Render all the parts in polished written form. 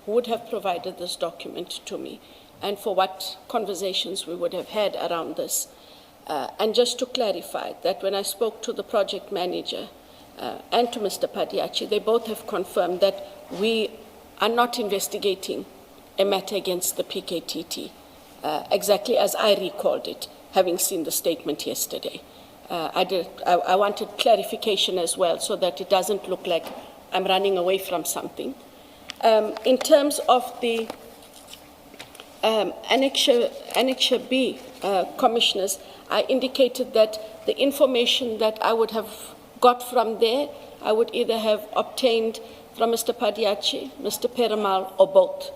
who would have provided this document to me and for what conversations we would have had around this. And just to clarify that when I spoke to the project manager and to Mr. Padiachi, they both have confirmed that we are not investigating a matter against the PKTT, exactly as I recalled it, having seen the statement yesterday. I wanted clarification as well so that it doesn't look like I'm running away from something. In terms of the Annexure B, Commissioners, I indicated that the information that I would have got from there, I would either have obtained from Mr. Padiachi, Mr. Perumal, or both.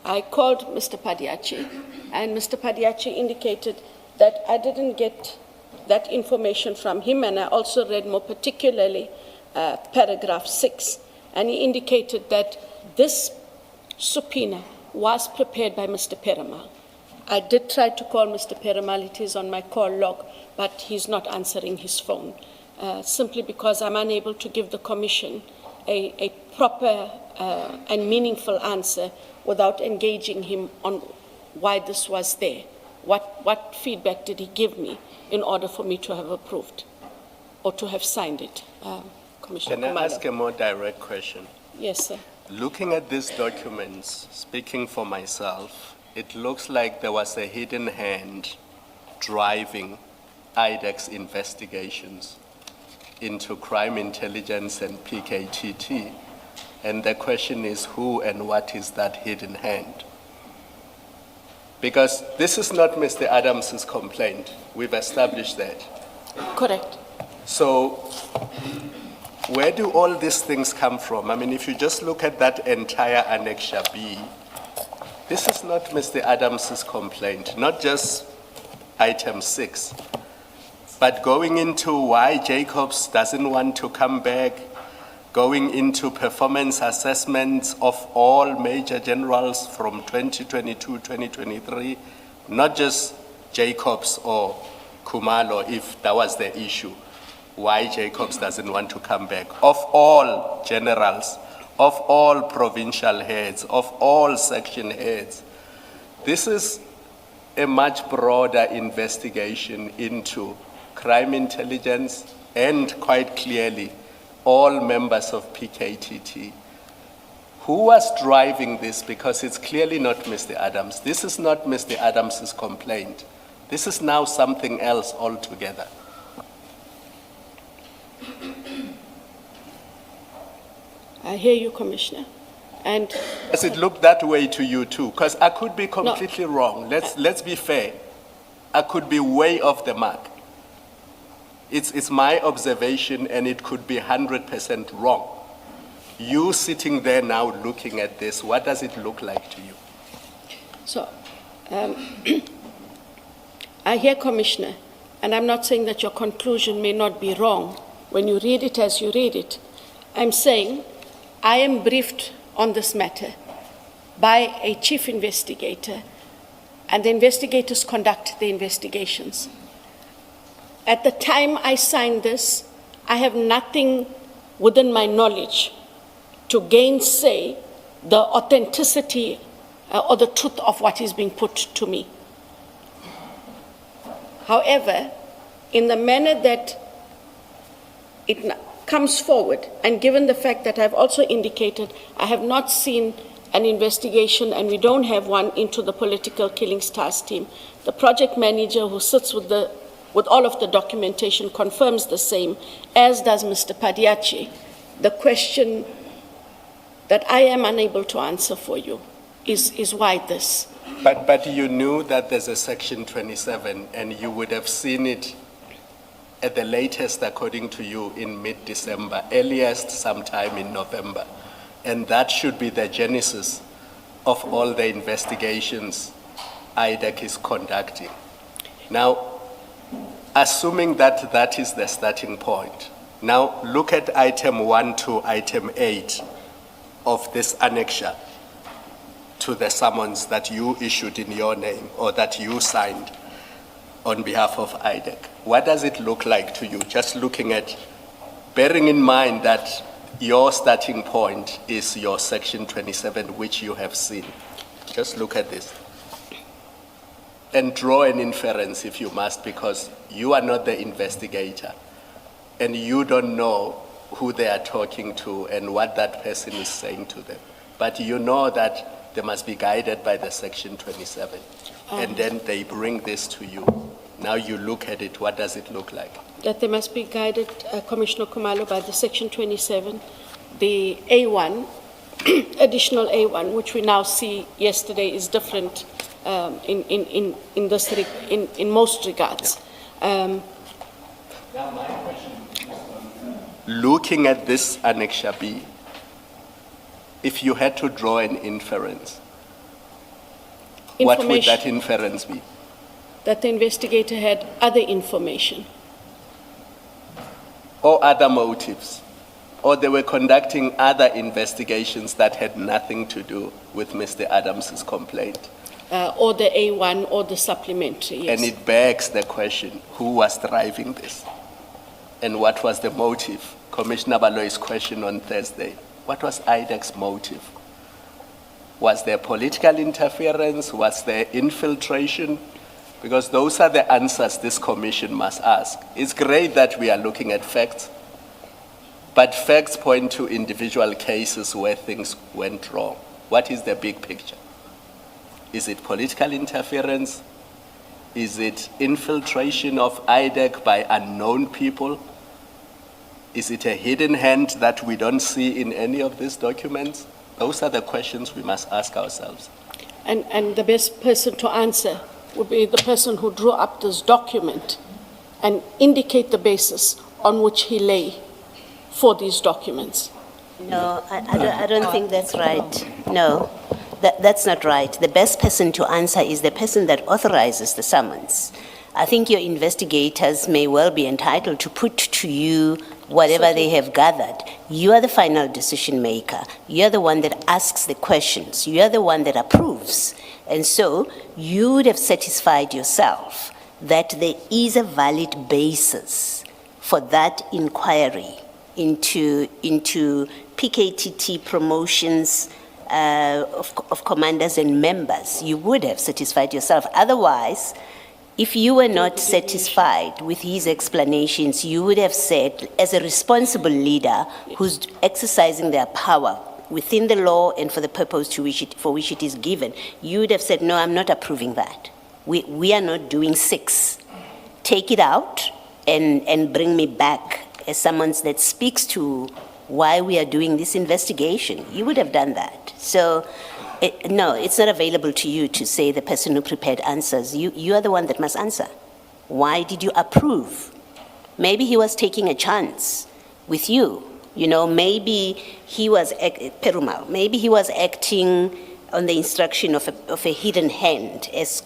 I called Mr. Padiachi, and Mr. Padiachi indicated that I didn't get that information from him, and I also read more particularly paragraph 6, and he indicated that this subpoena was prepared by Mr. Perumal. I did try to call Mr. Perumal, it is on my call log, but he's not answering his phone, simply because I'm unable to give the Commission a proper and meaningful answer without engaging him on why this was there. What feedback did he give me in order for me to have approved or to have signed it? Commissioner Can I Khumalo. ask a more direct question? Yes, sir. Looking at these documents, speaking for myself, it looks like there was a hidden hand driving IDAC's investigations into crime intelligence and PKTT. And the question is, who and what is that hidden hand? Because this is not Mr. Adams's complaint. We've established that. Correct. So where do all these things come from? I mean, if you just look at that entire Annexure B, this is not Mr. Adams's complaint, not just item 6, but going into why Jacobs doesn't want to come back, going into performance assessments of all major generals from 2022-2023, not just Jacobs or Khumalo, if that was the issue, why Jacobs doesn't want to come back, of all generals, of all provincial heads, of all section heads. This is a much broader investigation into crime intelligence and, quite clearly, all members of PKTT. Who was driving this? Because it's clearly not Mr. Adams. This is not Mr. Adams's complaint. This is now something else altogether. I hear you, Commissioner. And does it look that way to you too? Because I could be completely wrong. Let's be fair. I could be way off the mark. It's my observation, and it could be 100% wrong. You sitting there now looking at this, what does it look like to you? so, I hear, Commissioner, and I'm not saying that your conclusion may not be wrong when you read it as you read it. I'm saying I am briefed on this matter by a chief investigator, and the investigators conduct the investigations. At the time I signed this, I have nothing within my knowledge to gainsay the authenticity or the truth of what is being put to me. However, in the manner that it comes forward, and given the fact that I've also indicated I have not seen an investigation, and we don't have one, into the political killings task team, the project manager who sits with all of the documentation confirms the same, as does Mr. Padiachi. The question that I am unable to answer for you is why this. But you knew that there's a section 27, and you would have seen it at the latest, according to you, in mid-December, earliest sometime in November. And that should be the genesis of all the investigations IDAC is conducting. Now, assuming that that is the starting point, now look at item 1 to item 8 of this annexure to the summons that you issued in your name or that you signed on behalf of IDAC. What does it look like to you, just looking at, bearing in mind that your starting point is your section 27, which you have seen. Just look at this. And draw an inference if you must, because you are not the investigator. And you don't know who they are talking to and what that person is saying to them. But you know that they must be guided by the section 27. And then they bring this to you. Now you look at it, what does it look like? That they must be guided, Commissioner Khumalo, by the section 27, the A1, additional A1, which we now see yesterday is different in most regards. Looking at this Annexure B, if you had to draw an inference, what would that inference be? That the investigator had other information. Or other motives, or they were conducting other investigations that had nothing to do with Mr. Adams's complaint. Or the A1 or the supplementary, yes. And it begs the question, who was driving this? And what was the motive? Commissioner Baloy's question on Thursday, what was IDAC's motive? Was there political interference? Was there infiltration? Because those are the answers this commission must ask. It's great that we are looking at facts, but facts point to individual cases where things went wrong. What is the big picture? Is it political interference? Is it infiltration of IDAC by unknown people? Is it a hidden hand that we don't see in any of these documents? Those are the questions we must ask ourselves. And the best person to answer would be the person who drew up this document and indicate the basis on which he lay for these documents. No, I don't think that's right. No, that's not right. The best person to answer is the person that authorizes the summons. I think your investigators may well be entitled to put to you whatever they have gathered. You are the final decision maker. You are the one that asks the questions. You are the one that approves. And so you would have satisfied yourself that there is a valid basis for that inquiry into PKTT promotions of commanders and members. You would have satisfied yourself. Otherwise, if you were not satisfied with his explanations, you would have said, as a responsible leader who's exercising their power within the law and for the purpose for which it is given, you would have said, no, I'm not approving that. We are not doing 6. Take it out and bring me back as someone that speaks to why we are doing this investigation. You would have done that. So, no, it's not available to you to say the person who prepared answers. You are the one that must answer. Why did you approve? Maybe he was taking a chance with you. You know, maybe he was, Perumal, maybe he was acting on the instruction of a hidden hand, as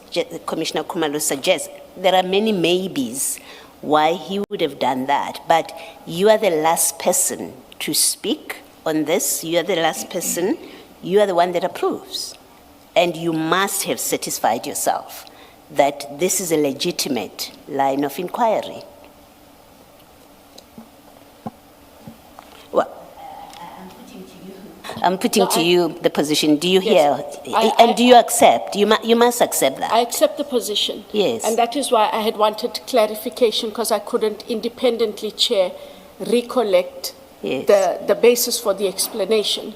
Commissioner Khumalo suggests. There are many maybes why he would have done that, but you are the last person to speak on this. You are the last person. You are the one that approves. And you must have satisfied yourself that this is a legitimate line of inquiry. Well, I'm putting to you the position. Do you hear? And do you accept? You must accept that. I accept the position. Yes. And that is why I had wanted clarification, because I couldn't independently, Chair, recollect Yes. the basis for the explanation.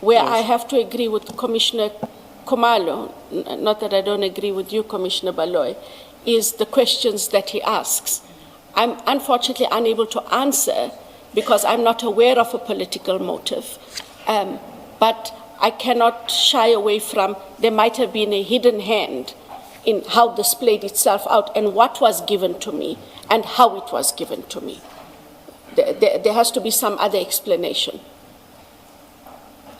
Where Yes. I have to agree with Commissioner Khumalo, not that I don't agree with you, Commissioner Baloy, is the questions that he asks. I'm unfortunately unable to answer because I'm not aware of a political motive. But I cannot shy away from there might have been a hidden hand in how this played itself out and what was given to me and how it was given to me. There has to be some other explanation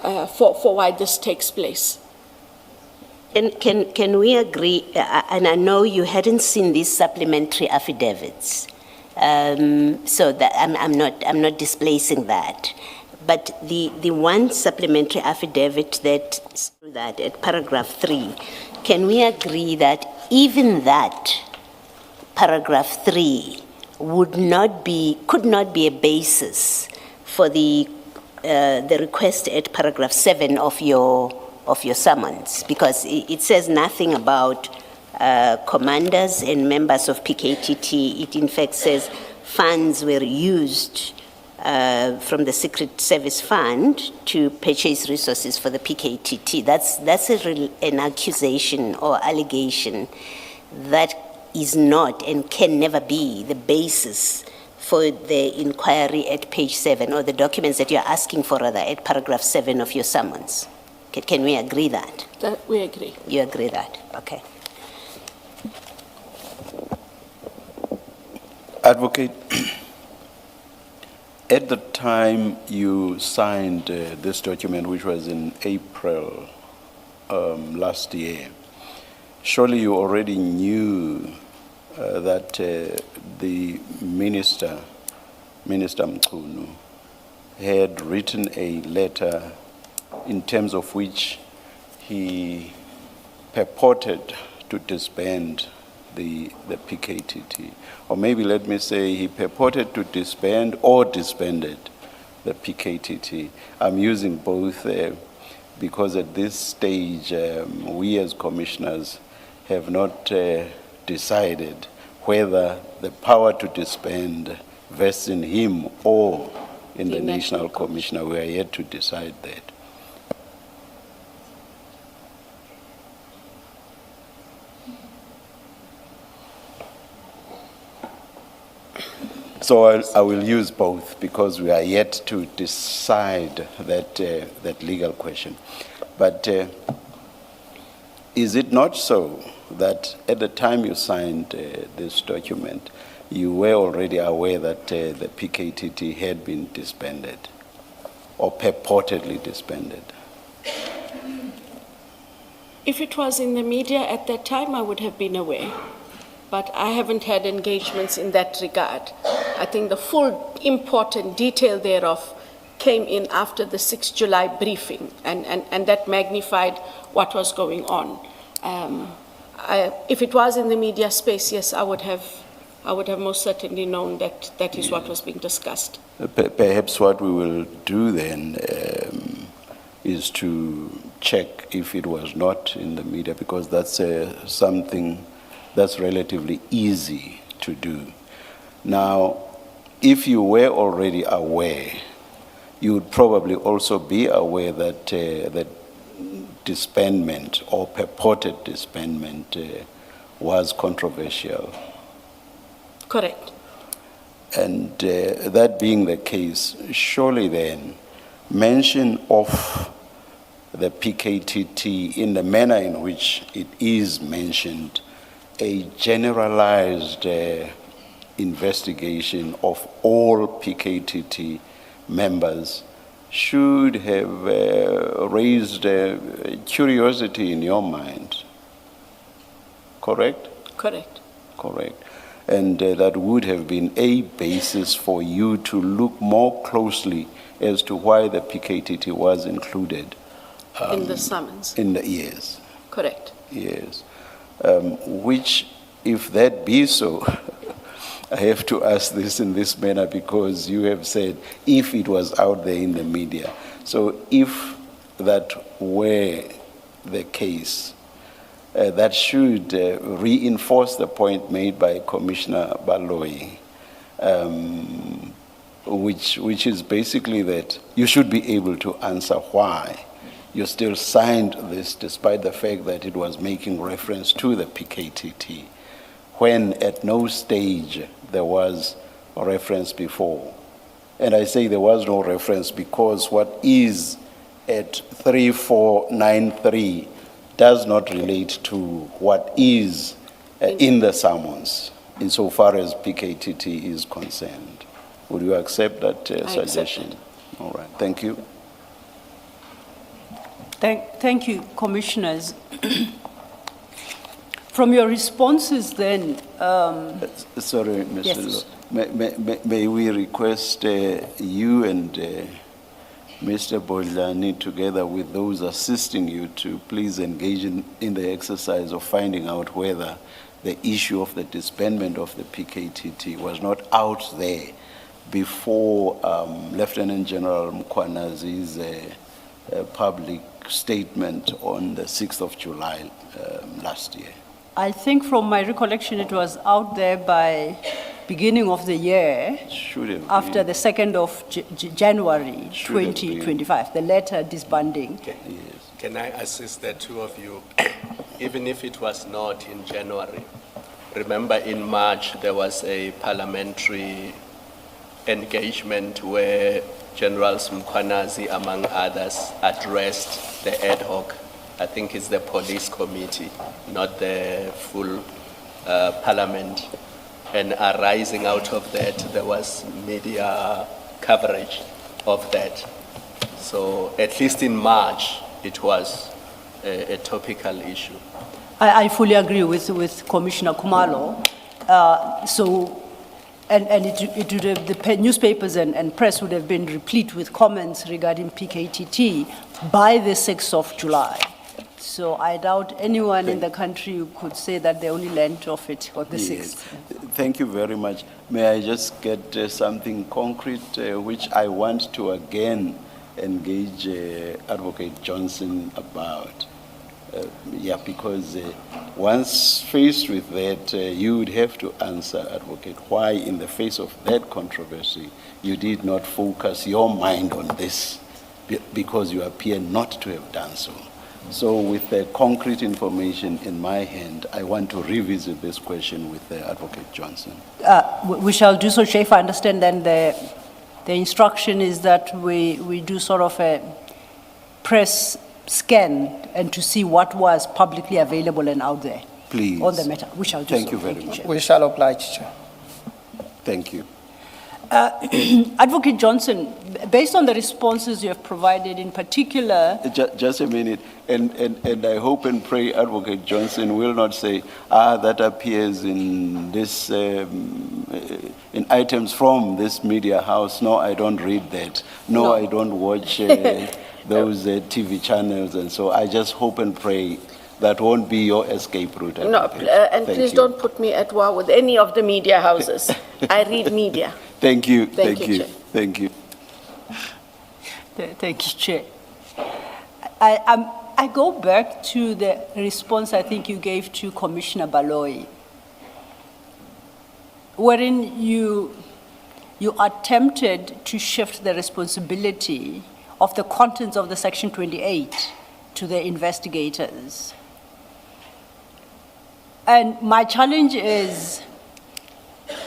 for why this takes place. Can we agree, and I know you hadn't seen these supplementary affidavits, so that I'm not displacing that, but the one supplementary affidavit that at paragraph 3, can we agree that even that paragraph 3 could not be a basis for the request at paragraph 7 of your summons, because it says nothing about commanders and members of PKTT. It in fact says funds were used from the Secret Service Fund to purchase resources for the PKTT. That's an accusation or allegation that is not and can never be the basis for the inquiry at page 7, or the documents that you're asking for rather at paragraph 7 of your summons. Can we agree that? That we agree. You agree that? Okay. Advocate, at the time you signed this document, which was in April last year, surely you already knew that the Minister Mchunu, had written a letter in terms of which he purported to disband the PKTT. Or maybe let me say he purported to disband or disbanded the PKTT. I'm using both because at this stage we as commissioners have not decided whether the power to disband vests in him or in the National Commissioner. We are yet to decide that. So I will use both because we are yet to decide that legal question. But is it not so that at the time you signed this document, you were already aware that the PKTT had been disbanded or purportedly disbanded? If it was in the media at that time, I would have been aware. But I haven't had engagements in that regard. I think the full import and detail thereof came in after the 6th July briefing, and that magnified what was going on. If it was in the media space, yes, I would have most certainly known that that is what was being discussed. Perhaps what we will do then is to check if it was not in the media, because that's something that's relatively easy to do. Now, if you were already aware, you would probably also be aware that that disbandment or purported disbandment was controversial. Correct. And that being the case, surely then, mention of the PKTT in the manner in which it is mentioned, a generalized investigation of all PKTT members should have raised curiosity in your mind. Correct? Correct. Correct. And that would have been a basis for you to look more closely as to why the PKTT was included. In the summons. Yes. Correct. Yes. Which, if that be so, I have to ask this in this manner because you have said if it was out there in the media. So if that were the case, that should reinforce the point made by Commissioner Baloyi, which is basically that you should be able to answer why you still signed this despite the fact that it was making reference to the PKTT, when at no stage there was a reference before. And I say there was no reference because what is at 3493 does not relate to what is in the summons, insofar as PKTT is concerned. Would you accept that suggestion? Accept it. All right, thank you. Thank you, Commissioners. From your responses then... Sorry, Mr. Yes. May we request you and Mr. Bodlani, together with those assisting you, to please engage in the exercise of finding out whether the issue of the disbandment of the PKTT was not out there before Lieutenant General Mkwanazi's public statement on the 6th of July last year? I think from my recollection, it was out there by beginning of the year, Should have after been. the 2nd of January Should have been. 2025, the letter disbanding. Yes. Can I assist the two of you? Even if it was not in January, remember in March there was a parliamentary engagement where General Mkwanazi, among others, addressed the ad hoc, I think it's the police committee, not the full parliament. And arising out of that, there was media coverage of that. So at least in March, it was a topical issue. I fully agree with Commissioner Khumalo. The newspapers and press would have been replete with comments regarding PKTT by the 6th of July. So I doubt anyone in the country could say that they only learned of it on the 6th. Thank you very much. May I just get something concrete, which I want to again engage Advocate Johnson about? Because once faced with that, you would have to answer, Advocate, why in the face of that controversy, you did not focus your mind on this, because you appear not to have done so. So with the concrete information in my hand, I want to revisit this question with Advocate Johnson. We shall do so, Chair. If I understand, then the instruction is that we do sort of a press scan and to see what was publicly available and out there. Please. On the matter. We shall do so. Thank you very much. Chair. We shall oblige, Chair. Thank you. Advocate Johnson, based on the responses you have provided, in particular, Just a minute, and I hope and pray Advocate Johnson will not say, that appears in this, in items from this media house. No, I don't read that. No. I don't watch those TV channels, and so I just hope and pray that won't be your escape route. No, and Thank please you. don't put me at war with any of the media houses. I read media. Thank you. Thank you, Chair. Thank you. thank you, Chair. I go back to the response I think you gave to Commissioner Baloyi, wherein you attempted to shift the responsibility of the contents of the Section 28 to the investigators. And my challenge is,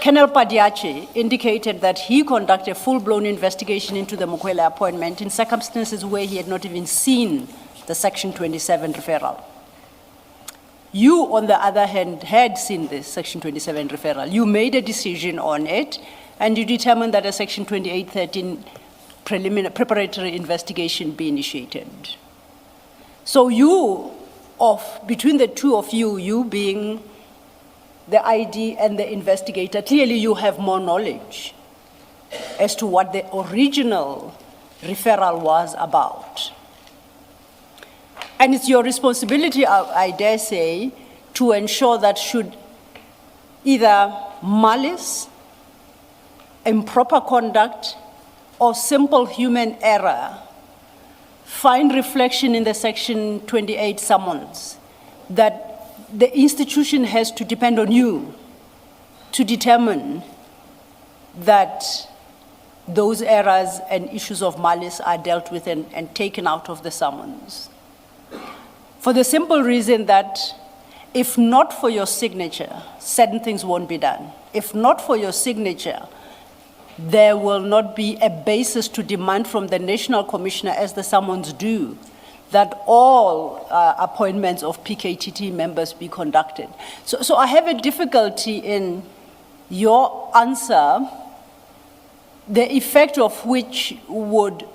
Colonel Padiachi indicated that he conducted a full-blown investigation into the Mokwele appointment in circumstances where he had not even seen the Section 27 referral. You, on the other hand, had seen this Section 27 referral. You made a decision on it, and you determined that a Section 2813 preparatory investigation be initiated. So between the two of you, you being the ID and the investigator, clearly you have more knowledge as to what the original referral was about. And it's your responsibility, I dare say, to ensure that should either malice, improper conduct, or simple human error find reflection in the Section 28 summons, that the institution has to depend on you to determine that those errors and issues of malice are dealt with and taken out of the summons. For the simple reason that if not for your signature, certain things won't be done. If not for your signature, there will not be a basis to demand from the National Commissioner, as the summons do, that all appointments of PKTT members be conducted. So I have a difficulty in your answer, the effect of which would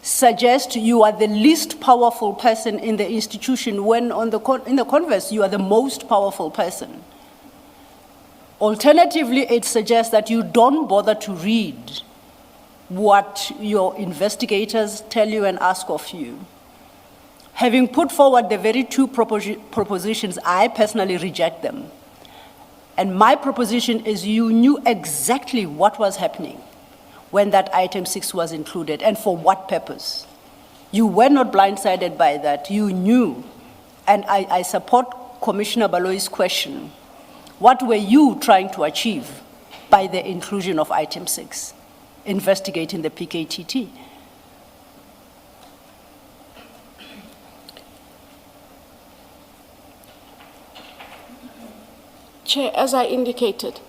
suggest you are the least powerful person in the institution when in the converse, you are the most powerful person. Alternatively, it suggests that you don't bother to read what your investigators tell you and ask of you. Having put forward the very two propositions, I personally reject them. And my proposition is you knew exactly what was happening. when that item 6 was included, and for what purpose? You were not blindsided by that, you knew. And I support Commissioner Baloi's question. What were you trying to achieve by the inclusion of item 6, investigating the PKTT? Chair, as I indicated,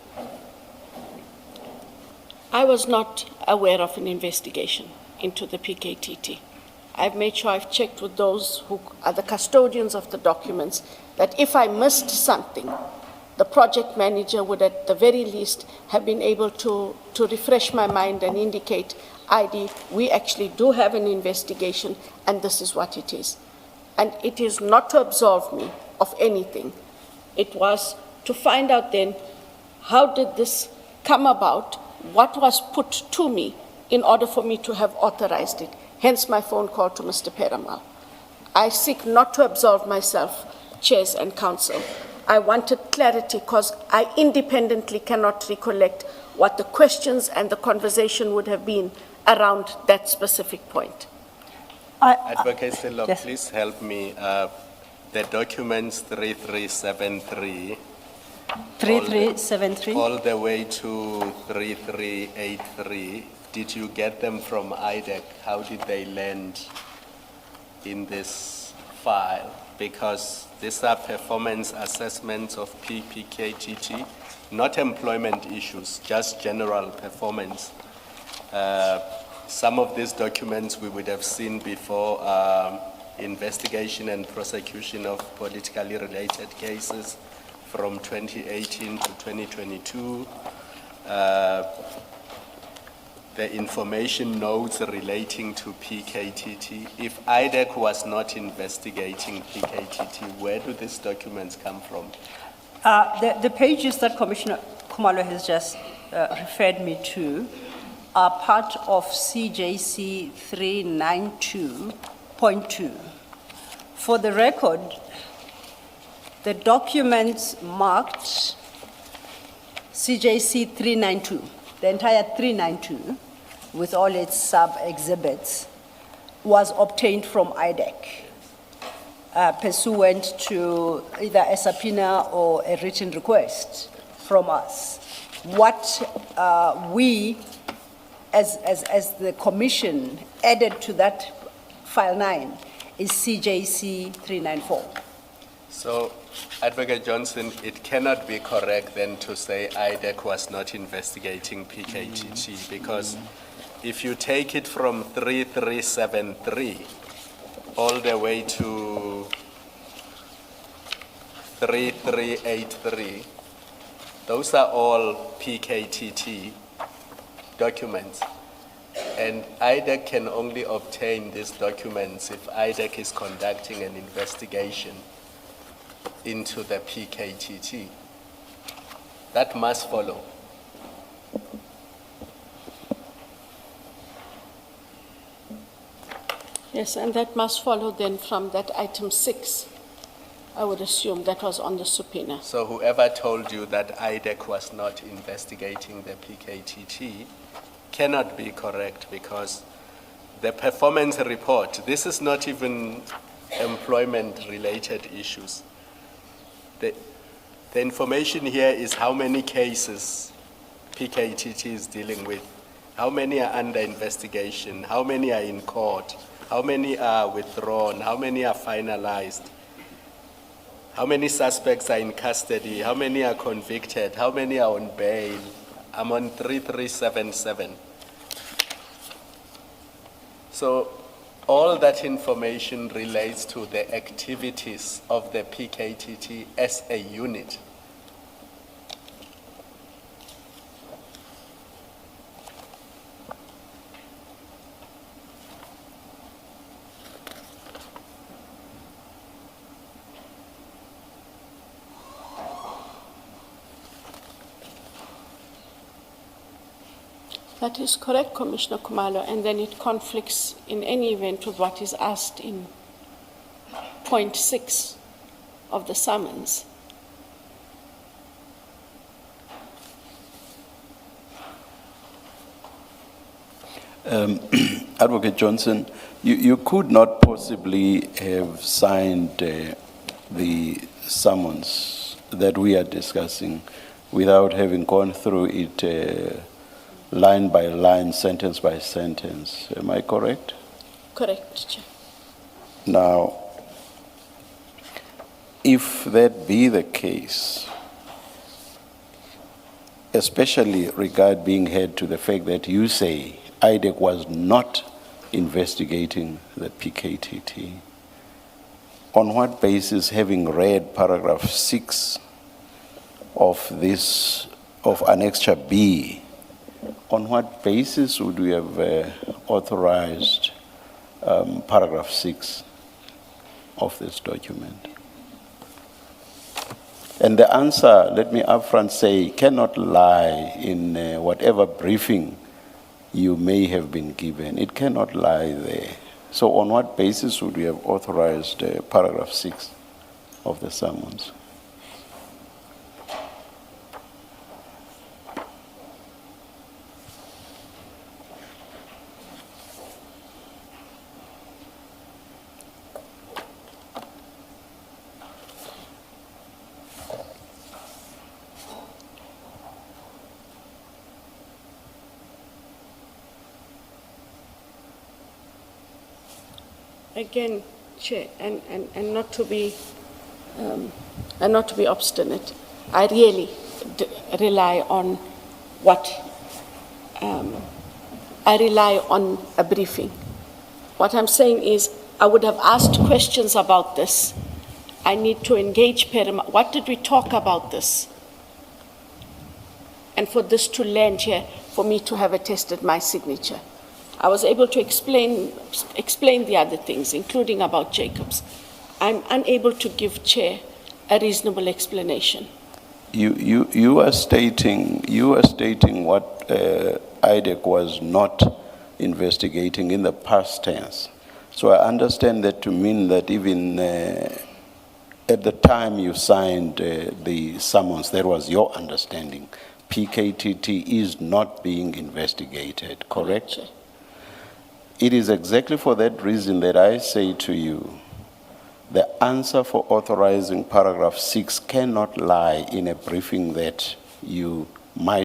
I was not aware of an investigation into the PKTT. I've made sure I've checked with those who are the custodians of the documents that if I missed something, the project manager would at the very least have been able to refresh my mind and indicate, ID, we actually do have an investigation and this is what it is. And it is not to absolve me of anything. It was to find out then, how did this come about? What was put to me in order for me to have authorized it? Hence my phone call to Mr. Peramal. I seek not to absolve myself, chairs and council. I wanted clarity because I independently cannot recollect what the questions and the conversation would have been around that specific point. Advocate Silo, yes. please help me. The documents 3373 3373. all the way to 3383, did you get them from IDAC? How did they land in this file? Because these are performance assessments of PPKTT, not employment issues, just general performance. Some of these documents we would have seen before investigation and prosecution of politically related cases from 2018 to 2022. The information notes relating to PKTT. If IDAC was not investigating PKTT, where do these documents come from? The pages that Commissioner Khumalo has just referred me to are part of CJC 392.2. For the record, the documents marked CJC 392, the entire 392, with all its sub-exhibits, was obtained from IDAC, pursuant to either a subpoena or a written request from us. What we, as the commission, added to that file 9 is CJC 394. So, Advocate Johnson, it cannot be correct then to say IDAC was not investigating PKTT, because if you take it from 3373 all the way to 3383, those are all PKTT documents. And IDAC can only obtain these documents if IDAC is conducting an investigation into the PKTT. That must follow. Yes, and that must follow then from that item 6. I would assume that was on the subpoena. So whoever told you that IDAC was not investigating the PKTT cannot be correct, because the performance report, this is not even employment-related issues. The information here is how many cases PKTT is dealing with, how many are under investigation, how many are in court, how many are withdrawn, how many are finalized, how many suspects are in custody, how many are convicted, how many are on bail. I'm on 3377. So all that information relates to the activities of the PKTT as a unit. That is correct, Commissioner Khumalo, and then it conflicts in any event with what is asked in point 6 of the summons. Advocate Johnson, you could not possibly have signed the summons that we are discussing without having gone through it line by line, sentence by sentence. Am I correct? Correct, Chair. Now, if that be the case, especially regard being head to the fact that you say IDAC was not investigating the PKTT, on what basis, having read paragraph 6 of this, of Annexure B, on what basis would we have authorized paragraph 6 of this document? And the answer, let me upfront say, cannot lie in whatever briefing you may have been given. It cannot lie there. So on what basis would we have authorized paragraph 6 of the summons? Again, Chair, and not to be obstinate, I really rely on I rely on a briefing. What I'm saying is, I would have asked questions about this. I need to engage Paramount. What did we talk about this? And for this to land here, for me to have attested my signature. I was able to explain the other things, including about Jacobs. I'm unable to give Chair a reasonable explanation. You are stating what IDAC was not investigating in the past tense. So I understand that to mean that even at the time you signed the summons, that was your understanding. PKTT is not being investigated, correct? Chair. It is exactly for that reason that I say to you, the answer for authorizing paragraph 6 cannot lie in a briefing that you might